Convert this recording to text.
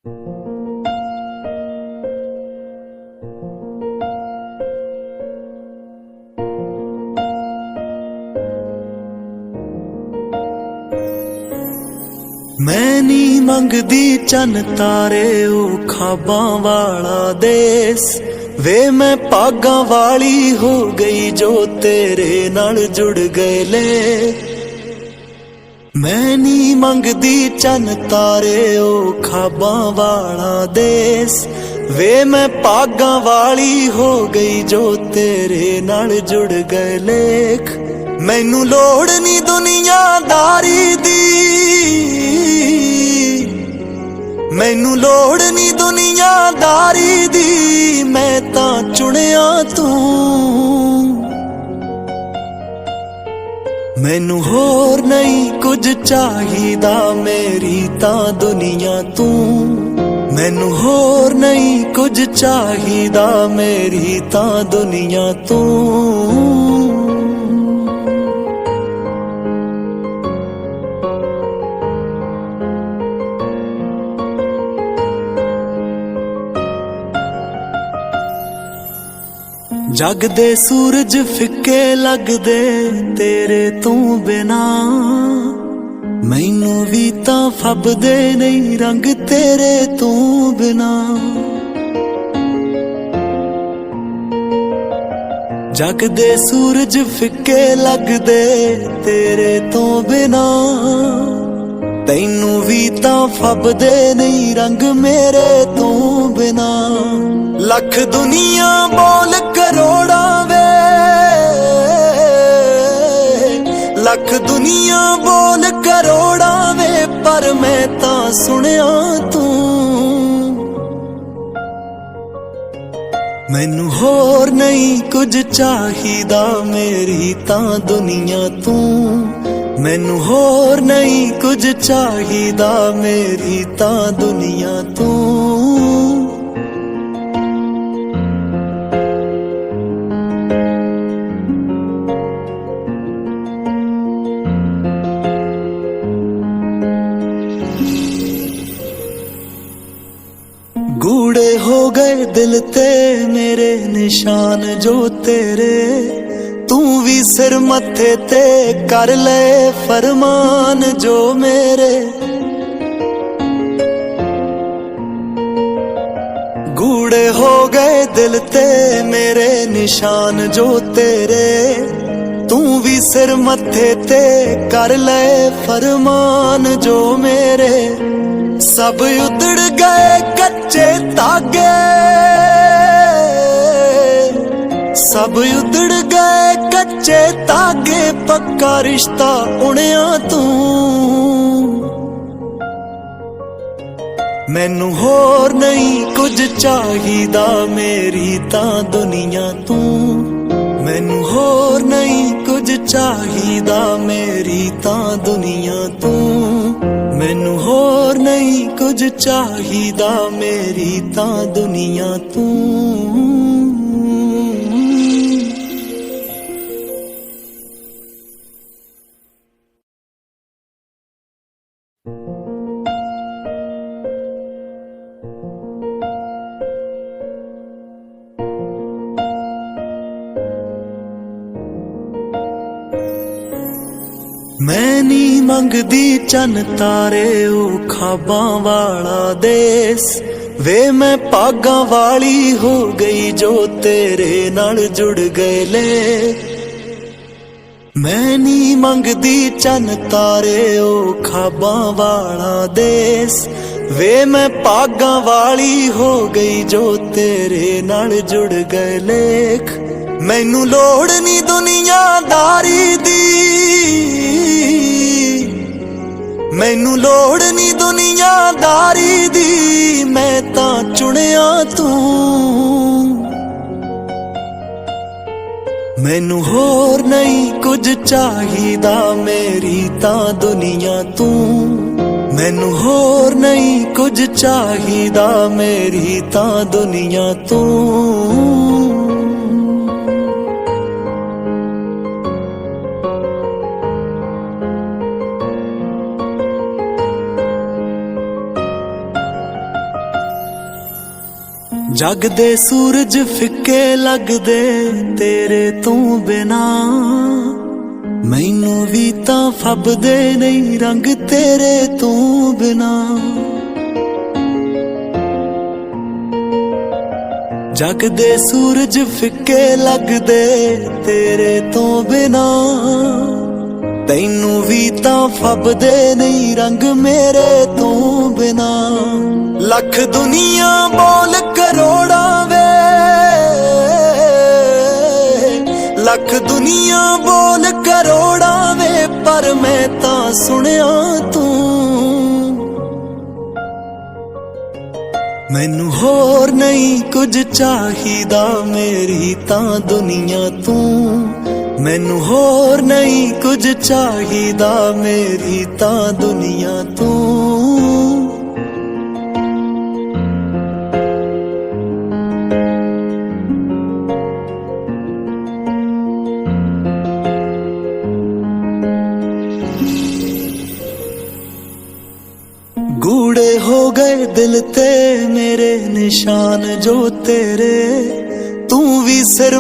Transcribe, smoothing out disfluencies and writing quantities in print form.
मैं नी मंगदी चन तारे ओ खाबां वाला देस वे मैं पागां वाली हो गई जो तेरे नाल जुड़ गए ले। मैं नी मंगदी चन तारे ओ खाबां वाला देस वे मैं पागां वाली हो गई जो तेरे नाल जुड़ गए लेख। मैनू लोड़ नी दुनियादारी दी, मैनू लोड़ नी दुनियादारी दी, मैं तां चुनिया तू। मैनू होर नहीं कुछ चाहिदा मेरी तां दुनिया तू। मैनू होर नहीं कुछ चाहिदा मेरी तां दुनिया तू। जग दे सूरज फिक्के लगदे तेरे तू बिना, मैनू भी तां फबदे नहीं रंग तेरे तू बिना। जग दे सूरज फिक्के लगदे तेरे तू बिना, तैनू भी तां फबदे नहीं रंग मेरे तू बिना। लख दुनिया बोल करोड़ा वे, लख दुनिया बोल करोड़ा वे, पर मैं तां सुनिया तू। मैनू होर नहीं कुछ चाहिदा मेरी तां दुनिया तू। मैनू होर नहीं कुछ चाहिदा मेरी तां दुनिया तू। गूढ़े हो गए दिल ते मेरे निशान जो तेरे, तू भी सिर मत्थे ते कर ले फरमान जो मेरे। गूढ़े हो गए दिल ते मेरे निशान जो तेरे, तू भी सिर मत्थे ते कर ले फरमान जो मेरे। सब उधड़ गए कच्चे तागे, सब उधड़ गए कच्चे तागे, पक्का रिश्ता उणिया तू। मैनू होर नहीं कुछ चाहिदा मेरी तां दुनिया तू। मैनू होर नहीं कुछ चाहिदा मेरी तां दुनिया तू। मैनू होर नहीं कुछ चाहिदा मेरी तां दुनिया तू। मैं नी मंगदी चन तारे ओ खाबां वाला देस वे मैं पागां वाली हो गई जो तेरे नाल जुड़ गए ले। मैं नी मंगदी चन तारे ओ खाबां वाला देस वे मैं पागां वाली हो गई जो तेरे नाल जुड़ गए लेख। मैनू लोड़ नी दुनियादारी दी, मैनू लोड़ नी दुनियादारी दी, मैं तां चुनिया तू। मैनू होर नहीं कुछ चाहिदा मेरी तां दुनिया तू। मैनू होर नहीं कुछ चाहिदा मेरी तां दुनिया तू। जग दे सूरज फिक्के लगदे तेरे तू बिना, मैनू भी तां फबदे नहीं रंग तेरे तू बिना। जग दे सूरज फिक्के लगदे तेरे तो बिना, तैनू भी तां फबदे नहीं रंग मेरे तू बिना। लख दुनिया बोल करोड़ा वे, लख दुनिया बोल करोड़ा वे, पर मैं तां सुनिया तू। मैनू होर नहीं कुछ चाहिदा मेरी तां दुनिया तू। मैनू होर नहीं कुछ चाहिदा मेरी तां दुनिया तू। गूढ़े हो गए दिल ते मेरे निशान जो तेरे, तू भी सिर